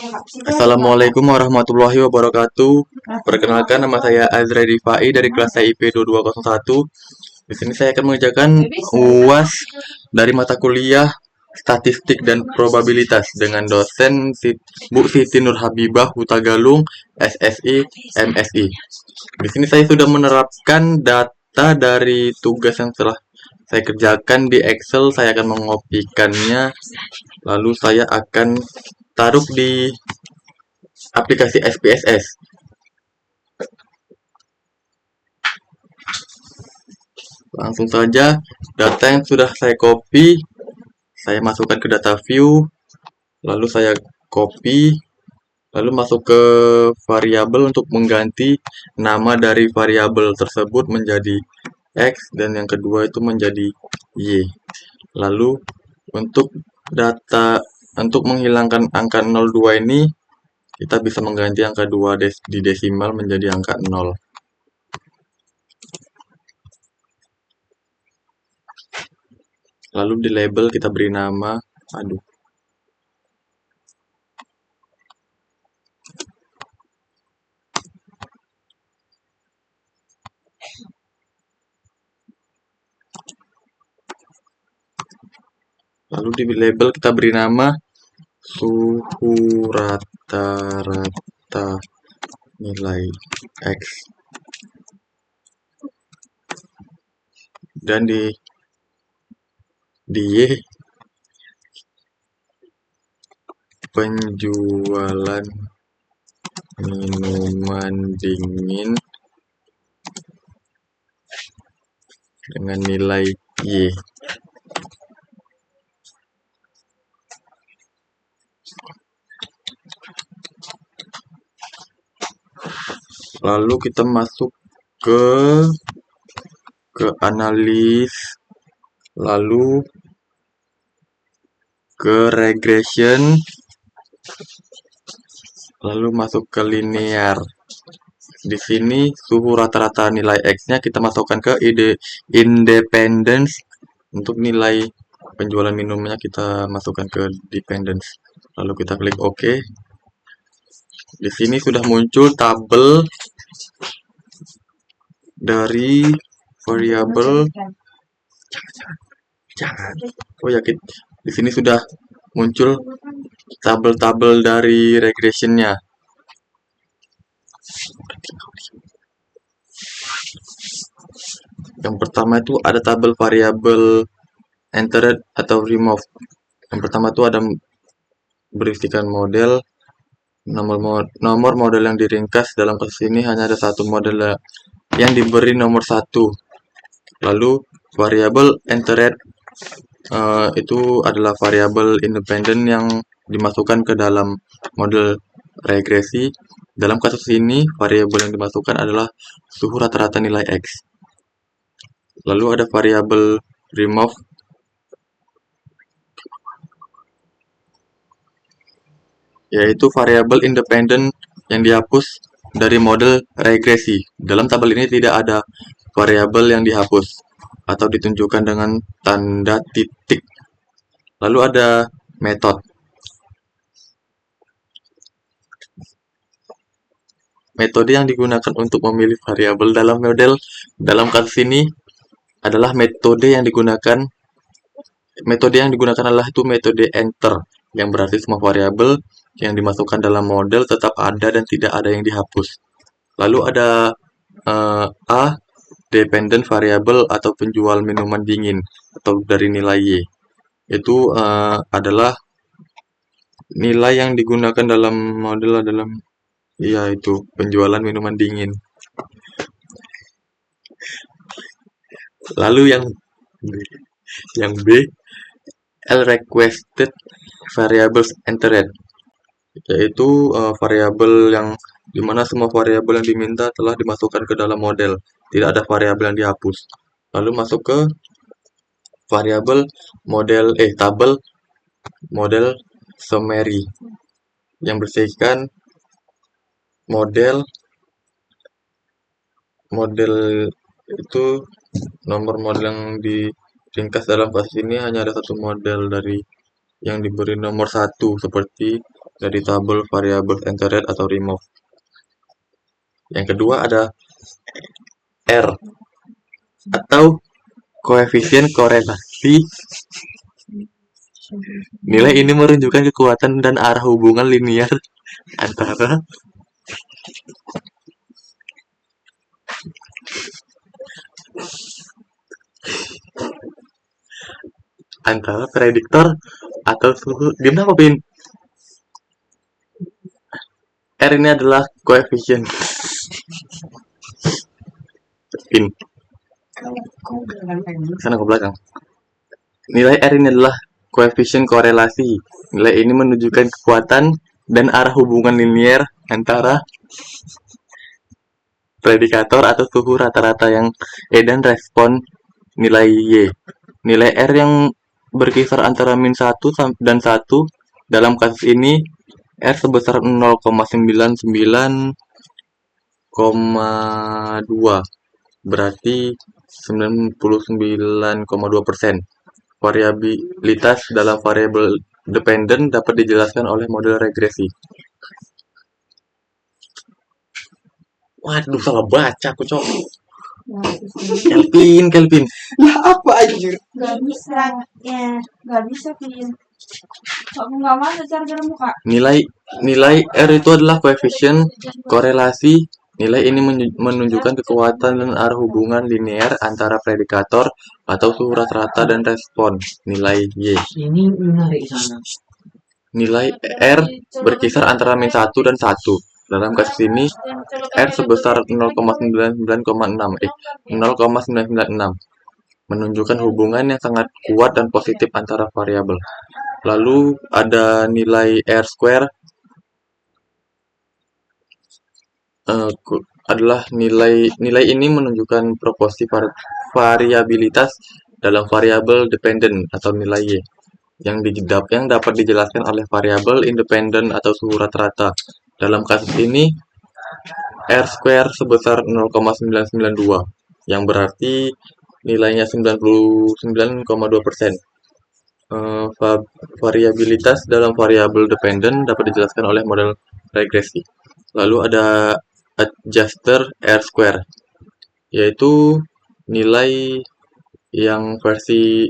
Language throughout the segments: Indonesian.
Assalamualaikum warahmatullahi wabarakatuh. Perkenalkan, nama saya Azra Rifai dari kelas IP 2201. Di sini saya akan mengerjakan UAS dari mata kuliah Statistik dan Probabilitas dengan dosen Bu Siti Nur Habibah Hutagalung, SSI, MSI. Di sini saya sudah menerapkan data dari tugas yang telah saya kerjakan di Excel. Saya akan mengopikannya, lalu saya akan taruh di aplikasi SPSS. Langsung saja, data yang sudah saya copy, saya masukkan ke data view, lalu saya copy, lalu masuk ke variabel untuk mengganti nama dari variabel tersebut menjadi X, dan yang kedua itu menjadi Y. Lalu untuk untuk menghilangkan angka 02 ini, kita bisa mengganti angka 2 di desimal menjadi angka 0. Lalu di label kita beri nama, lalu di label kita beri nama suhu rata-rata nilai X, dan di Y penjualan minuman dingin dengan nilai Y. Lalu kita masuk ke analis, lalu ke regression, lalu masuk ke linear. Di sini suhu rata-rata nilai X-nya kita masukkan ke independence. Untuk nilai penjualan minumnya kita masukkan ke dependence. Lalu kita klik OK. Di sini sudah muncul tabel dari variabel. Jangan. Oh ya, di sini sudah muncul tabel-tabel dari regressionnya. Yang pertama itu ada tabel variabel entered atau remove. Yang pertama itu ada berisikan model, nomor model yang diringkas. Dalam kasus ini hanya ada satu model yang diberi nomor 1. Lalu variabel entered itu adalah variabel independen yang dimasukkan ke dalam model regresi. Dalam kasus ini variabel yang dimasukkan adalah suhu rata-rata nilai X. Lalu ada variabel remove, yaitu variabel independen yang dihapus dari model regresi. Dalam tabel ini tidak ada variabel yang dihapus atau ditunjukkan dengan tanda titik. Lalu ada metode. Metode yang digunakan untuk memilih variabel dalam kasus ini adalah metode yang digunakan adalah itu metode enter, yang berarti semua variabel yang dimasukkan dalam model tetap ada dan tidak ada yang dihapus. Lalu ada A, dependent variable atau penjual minuman dingin atau dari nilai Y. Itu adalah nilai yang digunakan dalam model adalah itu penjualan minuman dingin. Lalu yang B, L requested variables entered, yaitu variabel yang dimana semua variabel yang diminta telah dimasukkan ke dalam model, tidak ada variabel yang dihapus. Lalu masuk ke variabel tabel model summary yang berisikan model itu nomor model yang diringkas. Dalam kasus ini hanya ada satu model dari yang diberi nomor 1 seperti dari tabel variable entered atau remove. Yang kedua ada R atau koefisien korelasi. Nilai ini menunjukkan kekuatan dan arah hubungan linear antara prediktor atau suhu. Gimana Pin? R ini adalah koefisien. Pin. Sana ke belakang. Nilai R ini adalah koefisien korelasi. Nilai ini menunjukkan kekuatan dan arah hubungan linear antara predikator atau suhu rata-rata yang E dan respon nilai Y. Nilai R yang berkisar antara min 1 dan 1. Dalam kasus ini R sebesar 0,99,2, berarti 99,2%. Variabilitas dalam variabel dependent dapat dijelaskan oleh model regresi. Waduh, salah baca aku, Cok. Kelvin. Lah apa anjir? Gak bisa, Pin. Aku gak mau charger muka. Nilai R itu adalah koefisien korelasi. Nilai ini menunjukkan kekuatan dan arah hubungan linear antara predikator atau suhu rata-rata dan respon nilai Y. Ini menarik sana. Nilai R berkisar antara min 1 dan 1. Dalam kasus ini R sebesar 0,996, menunjukkan hubungan yang sangat kuat dan positif antara variabel. Lalu ada nilai R square, adalah nilai ini menunjukkan proporsi variabilitas dalam variabel dependent atau nilai Y yang dapat dijelaskan oleh variabel independen atau suhu rata-rata. Dalam kasus ini R square sebesar 0,992, yang berarti nilainya 99,2%. Variabilitas dalam variabel dependent dapat dijelaskan oleh model regresi. Lalu ada adjuster R square, yaitu nilai yang versi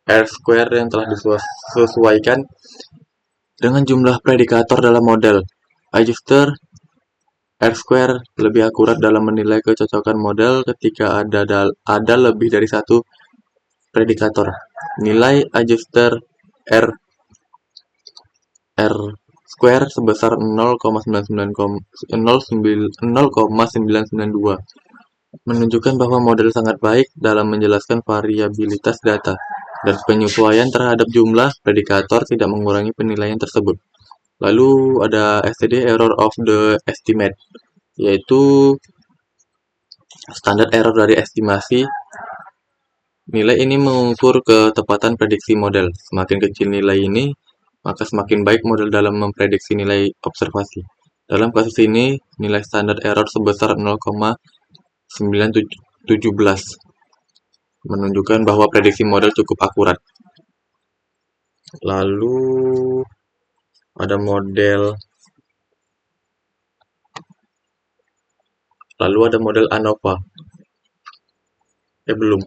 R square yang telah disesuaikan dengan jumlah predikator dalam model. Adjuster R square lebih akurat dalam menilai kecocokan model ketika ada lebih dari satu predikator. Nilai adjuster R square sebesar 0,992 menunjukkan bahwa model sangat baik dalam menjelaskan variabilitas data, dan penyesuaian terhadap jumlah predikator tidak mengurangi penilaian tersebut. Lalu ada STD error of the estimate, yaitu standar error dari estimasi. Nilai ini mengukur ketepatan prediksi model. Semakin kecil nilai ini, maka semakin baik model dalam memprediksi nilai observasi. Dalam kasus ini, nilai standar error sebesar 0,917 menunjukkan bahwa prediksi model cukup akurat. Lalu ada model ANOVA. Belum.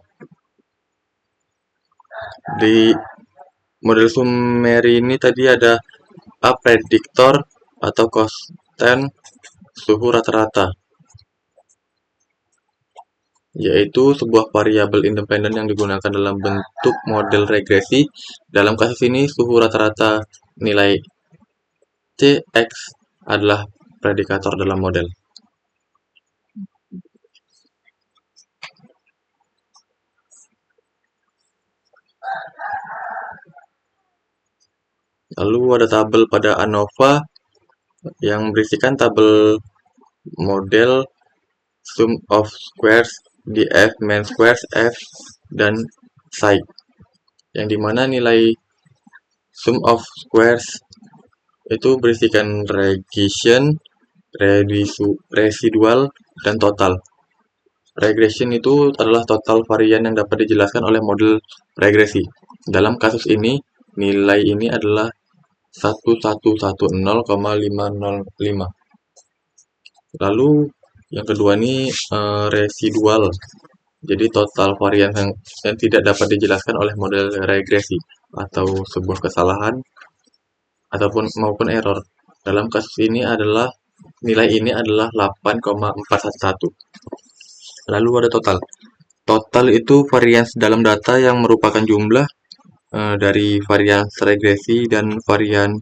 Di model summary ini tadi ada A prediktor atau constant suhu rata-rata, yaitu sebuah variabel independen yang digunakan dalam bentuk model regresi. Dalam kasus ini, suhu rata-rata nilai Cx adalah predikator dalam model. Lalu ada tabel pada ANOVA yang berisikan tabel model sum of squares, df, main squares, f, dan psi, yang dimana nilai sum of squares itu berisikan regression, residual, dan total. Regression itu adalah total varian yang dapat dijelaskan oleh model regresi. Dalam kasus ini, nilai ini adalah 1110,505. Lalu yang kedua ini residual. Jadi total varian yang tidak dapat dijelaskan oleh model regresi atau sebuah kesalahan ataupun maupun error. Dalam kasus ini adalah nilai ini adalah 8,411. Lalu ada total. Total itu varians dalam data yang merupakan jumlah dari varians regresi dan varian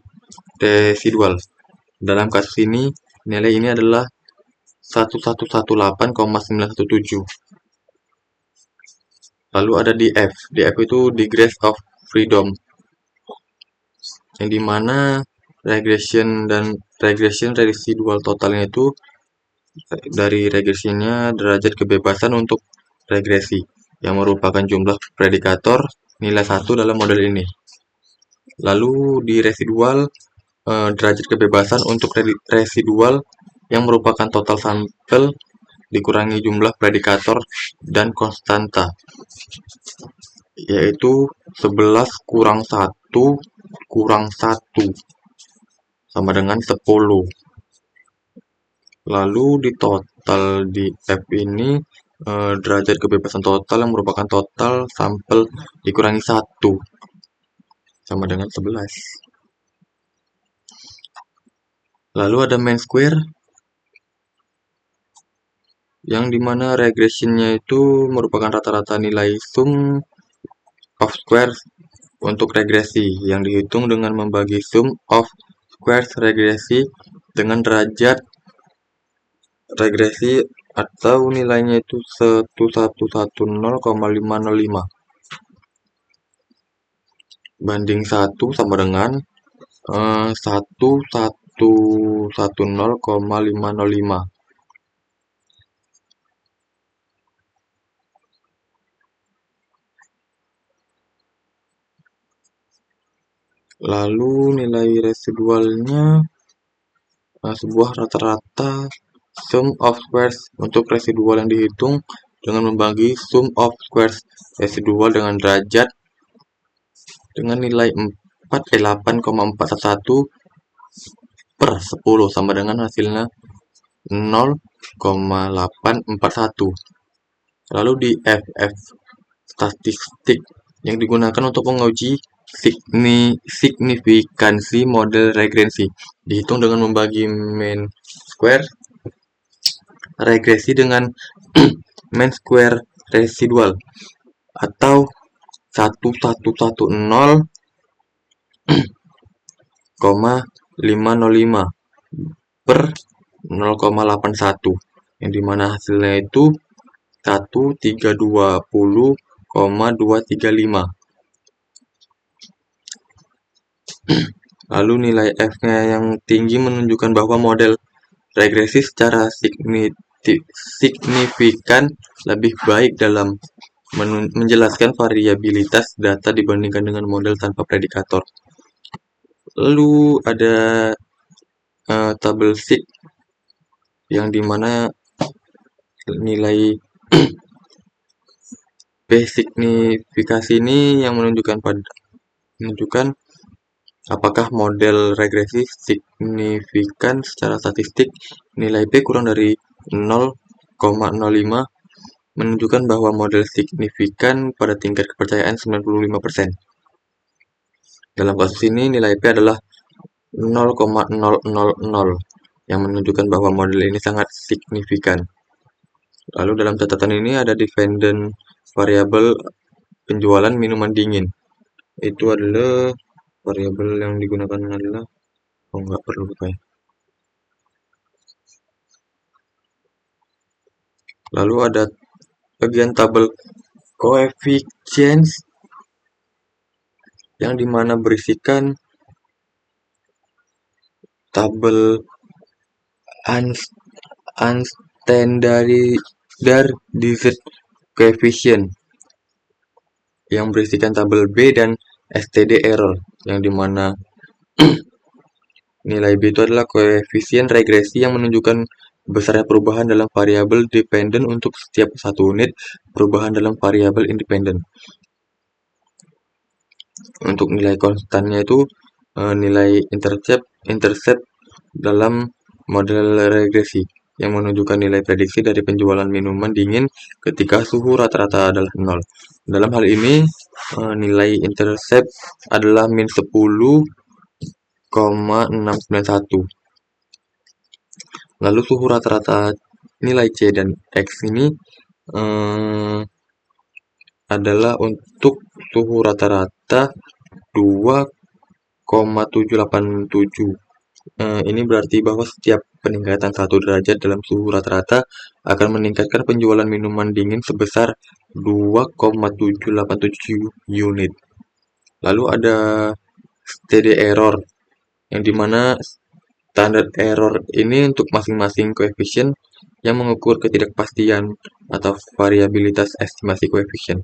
residual. Dalam kasus ini nilai ini adalah 1118,917. Lalu ada DF. DF itu Degrees of Freedom, yang dimana regression residual totalnya itu dari regresinya derajat kebebasan untuk regresi yang merupakan jumlah predikator nilai 1 dalam model ini. Lalu di residual derajat kebebasan untuk residual yang merupakan total sampel dikurangi jumlah predikator dan konstanta, yaitu 11 kurang 1 kurang 1 sama dengan 10. Lalu di total di F ini derajat kebebasan total yang merupakan total sampel dikurangi 1 sama dengan 11. Lalu ada mean square, yang dimana regressionnya itu merupakan rata-rata nilai sum of squares untuk regresi yang dihitung dengan membagi sum of squares regresi dengan derajat regresi atau nilainya itu 1110,505 banding 1 sama dengan 1110,505. Lalu nilai residualnya sebuah rata-rata sum of squares untuk residual yang dihitung dengan membagi sum of squares residual dengan derajat dengan nilai 8,411 per 10 sama dengan hasilnya 0,841. Lalu di FF statistik yang digunakan untuk menguji signifikansi model regresi dihitung dengan membagi mean square regresi dengan mean square residual atau 1110,505 per 0,81, yang dimana hasilnya itu 1320,235. Lalu nilai F-nya yang tinggi menunjukkan bahwa model regresi secara signifikan lebih baik dalam menjelaskan variabilitas data dibandingkan dengan model tanpa predikator. Lalu ada tabel sig yang dimana nilai P signifikasi ini yang menunjukkan apakah model regresi signifikan secara statistik. Nilai P kurang dari 0,05 menunjukkan bahwa model signifikan pada tingkat kepercayaan 95%. Dalam kasus ini nilai P adalah 0,000 yang menunjukkan bahwa model ini sangat signifikan. Lalu dalam catatan ini ada dependent variabel penjualan minuman dingin. Itu adalah variabel yang digunakan adalah nggak perlu ya. Lalu ada bagian tabel coefficients yang dimana berisikan tabel unstandardized coefficient yang berisikan tabel B dan STD error, yang dimana nilai B itu adalah koefisien regresi yang menunjukkan besarnya perubahan dalam variabel dependen untuk setiap satu unit perubahan dalam variabel independen. Untuk nilai konstannya itu nilai intercept dalam model regresi yang menunjukkan nilai prediksi dari penjualan minuman dingin ketika suhu rata-rata adalah 0. Dalam hal ini, nilai intercept adalah min 10,691. Lalu suhu rata-rata nilai C dan X ini adalah untuk suhu rata-rata 2,787. Ini berarti bahwa setiap peningkatan 1 derajat dalam suhu rata-rata akan meningkatkan penjualan minuman dingin sebesar 2,787 unit. Lalu ada steady error, yang dimana standard error ini untuk masing-masing koefisien yang mengukur ketidakpastian atau variabilitas estimasi koefisien.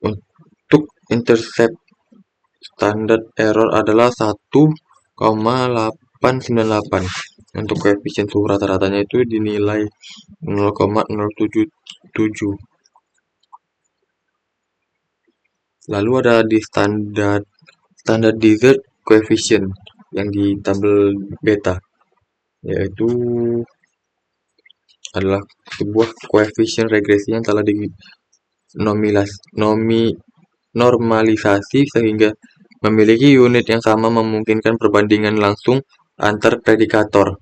Untuk intercept standard error adalah 1,898. Untuk koefisien suhu rata-ratanya itu dinilai 0,077. Lalu ada di standard desert coefficient yang di tabel beta, yaitu adalah sebuah koefisien regresi yang telah normalisasi sehingga memiliki unit yang sama, memungkinkan perbandingan langsung antar predikator.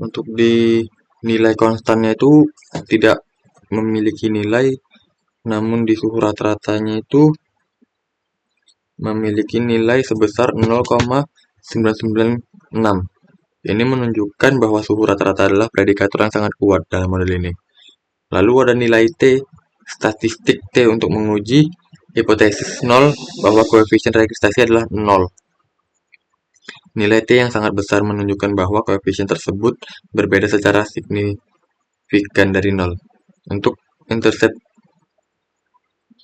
Untuk di nilai konstannya itu tidak memiliki nilai, namun di suhu rata-ratanya itu memiliki nilai sebesar 0,996. Ini menunjukkan bahwa suhu rata-rata adalah predikator yang sangat kuat dalam model ini. Lalu ada nilai T, statistik T untuk menguji hipotesis 0 bahwa koefisien registrasi adalah 0. Nilai T yang sangat besar menunjukkan bahwa koefisien tersebut berbeda secara signifikan dari 0. Untuk intercept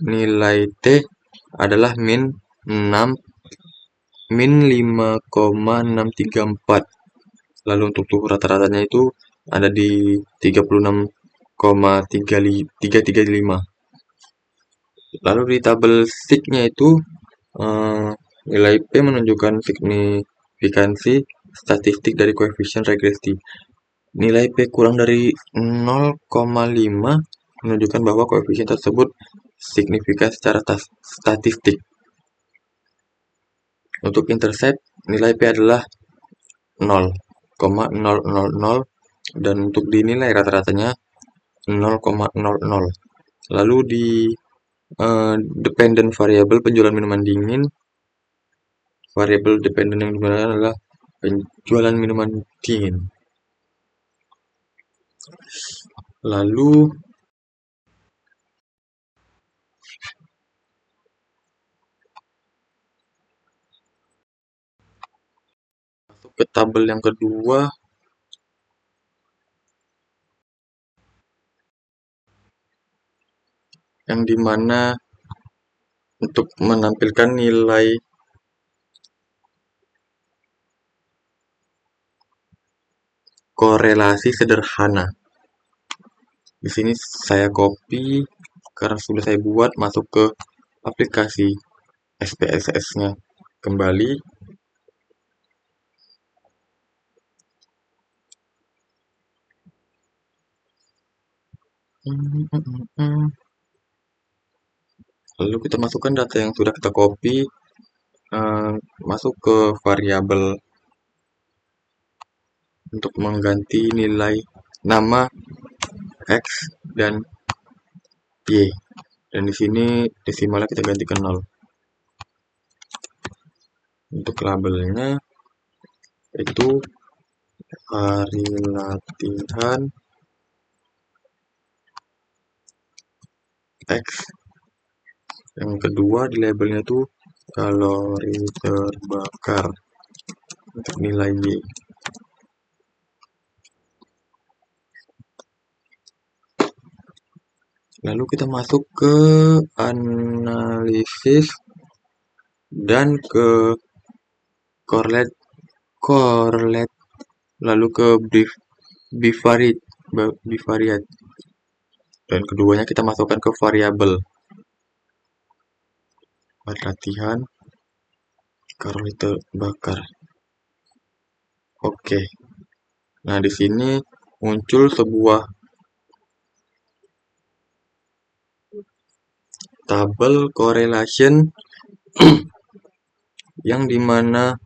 nilai T adalah min 5,634. Lalu untuk suhu rata-ratanya itu ada di 36,335. Lalu di tabel sig-nya itu nilai P menunjukkan signifikansi statistik dari koefisien regresi. Nilai P kurang dari 0,5 menunjukkan bahwa koefisien tersebut signifikan secara statistik. Untuk intercept, nilai P adalah 0,000 dan untuk dinilai rata-ratanya 0,00. Lalu di dependent variable penjualan minuman dingin, variabel dependent yang digunakan adalah penjualan minuman dingin. Lalu masuk ke tabel yang kedua, yang dimana untuk menampilkan nilai korelasi sederhana. Di sini saya copy karena sudah saya buat, masuk ke aplikasi SPSS-nya kembali. Lalu kita masukkan data yang sudah kita copy, masuk ke variabel untuk mengganti nilai nama X dan Y. Dan di sini desimalnya kita ganti ke 0. Untuk labelnya itu hari latihan X. Yang kedua di labelnya itu kalori terbakar untuk nilai Y. Lalu kita masuk ke analisis dan ke correlate, lalu ke bivariate, dan keduanya kita masukkan ke variabel. Buat latihan kalori terbakar. Oke. Nah, di sini muncul sebuah tabel correlation yang dimana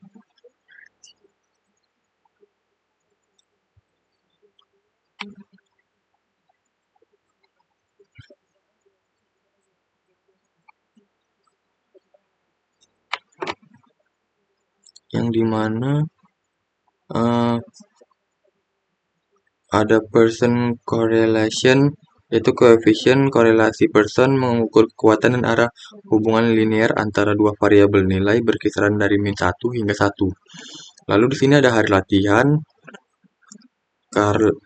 ada person correlation, yaitu koefisien korelasi person mengukur kekuatan dan arah hubungan linear antara dua variabel nilai berkisaran dari -1 hingga 1. Lalu di sini ada hari latihan,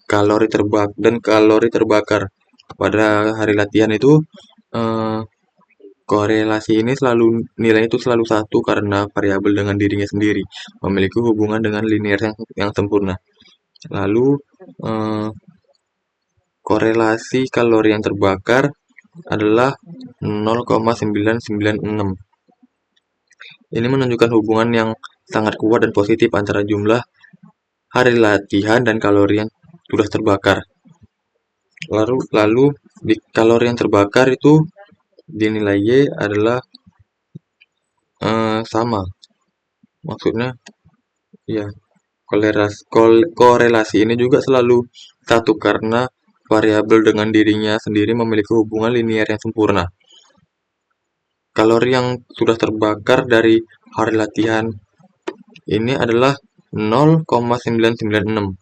kalori terbakar. Pada hari latihan itu korelasi ini nilainya itu selalu 1 karena variabel dengan dirinya sendiri memiliki hubungan dengan linear yang sempurna. Lalu korelasi kalori yang terbakar adalah 0,996. Ini menunjukkan hubungan yang sangat kuat dan positif antara jumlah hari latihan dan kalori yang sudah terbakar. Lalu di kalori yang terbakar itu dinilai Y adalah sama. Maksudnya ya, korelasi ini juga selalu 1 karena variabel dengan dirinya sendiri memiliki hubungan linear yang sempurna. Kalori yang sudah terbakar dari hari latihan ini adalah 0,996.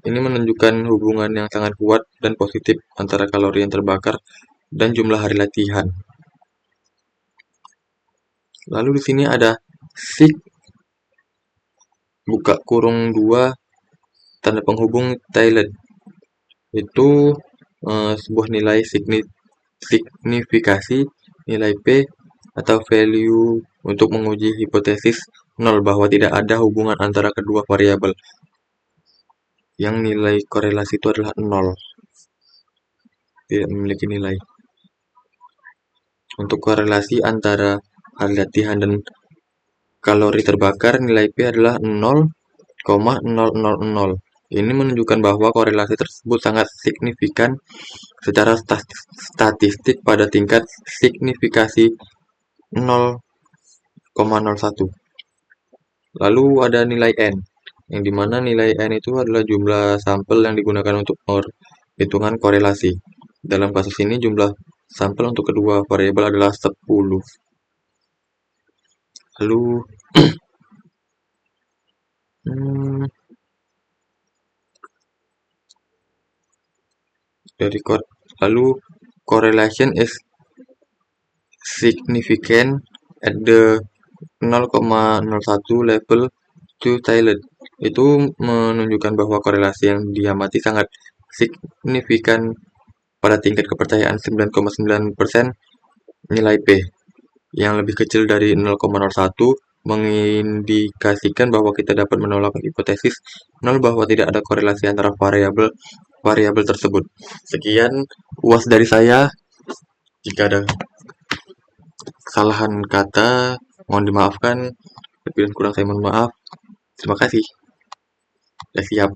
Ini menunjukkan hubungan yang sangat kuat dan positif antara kalori yang terbakar dan jumlah hari latihan. Lalu di sini ada sig buka kurung 2 tanda penghubung Taylor. Itu sebuah nilai signifikasi nilai P atau value untuk menguji hipotesis 0 bahwa tidak ada hubungan antara kedua variabel yang nilai korelasi itu adalah 0, tidak memiliki nilai. Untuk korelasi antara hari latihan dan kalori terbakar, nilai P adalah 0,000. Ini menunjukkan bahwa korelasi tersebut sangat signifikan secara statistik pada tingkat signifikasi 0,01. Lalu ada nilai N, yang dimana nilai N itu adalah jumlah sampel yang digunakan untuk perhitungan korelasi. Dalam kasus ini jumlah sampel untuk kedua variabel adalah 10. Lalu correlation is significant at the 0,01 level to Taylor. Itu menunjukkan bahwa korelasi yang diamati sangat signifikan pada tingkat kepercayaan 9,9% nilai P. Yang lebih kecil dari 0,01 mengindikasikan bahwa kita dapat menolak hipotesis 0 bahwa tidak ada korelasi antara variabel tersebut. Sekian UAS dari saya. Jika ada kesalahan kata, mohon dimaafkan. Lebih dan kurang saya mohon maaf. Terima kasih. Sudah siap.